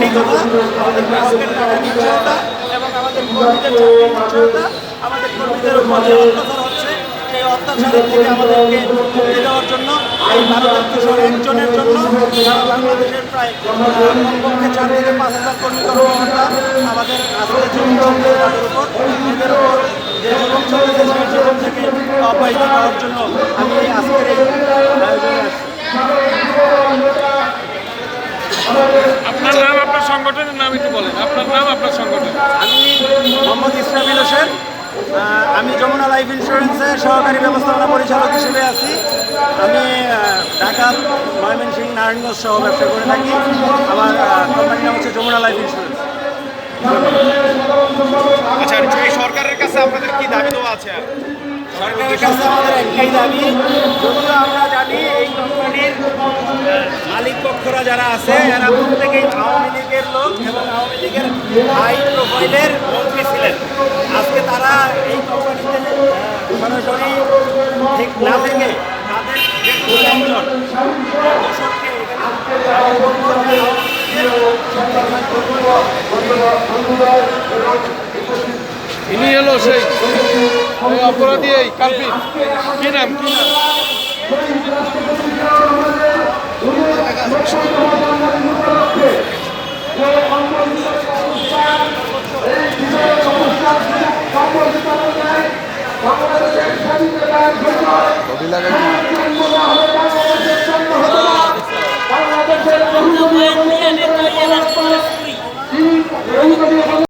নির্ভীকতা, আমাদের গ্রাহকের টাকা নিশ্চয়তা এবং আমাদের কর্মীদের চাকরি নিশ্চয়তা, আমাদের কর্মীদের উপর যে অত্যাচার হচ্ছে সেই অত্যাচারের থেকে আমাদেরকে মুক্তি দেওয়ার জন্য এই ভারতের 201 জনের জন্য সারা বাংলাদেশের প্রায় কমপক্ষে 4 থেকে 5,000 কর্মী কর্মকর্তা আমাদের আজকে জীবন চলতেছে তাদের উপর, এদের উপর যে জীবন চলতেছে সেই জীবন থেকে অব্যাহতি পাওয়ার জন্য আমি আজকের এই আয়োজনে আসছি। আপনার নাম, আপনার সংগঠনের নাম একটু বলেন। আপনার নাম, আপনার সংগঠন। আমি মোহাম্মদ ইসরাফিল হোসেন, আমি যমুনা লাইফ ইন্স্যুরেন্সের সহকারী ব্যবস্থাপনা পরিচালক হিসেবে আছি। আমি ঢাকা, ময়মনসিংহ, নারায়ণগঞ্জ সহ ব্যবসা করে থাকি। আমার কোম্পানির নাম হচ্ছে যমুনা লাইফ ইন্স্যুরেন্স। আচ্ছা, এই সরকারের কাছে আপনাদের কি দাবি দেওয়া আছে? সরকারের কাছে আমাদের একটাই দাবি, যদিও আমরা জানি এই কোম্পানির মালিক পক্ষরা যারা আছে এরা প্রত্যেকেই আওয়ামী লীগের লোক এবং আওয়ামী লীগের হাই প্রোফাইলের মন্ত্রী ছিলেন। আজকে তারা এই কোম্পানিতে সরাসরি ঠিক না থেকে তাদের যে দুজনজন দর্শককে ইনি হলো সেই অপরাধী, এই কালপিট। কি নাম, কি নাম? সমস্যা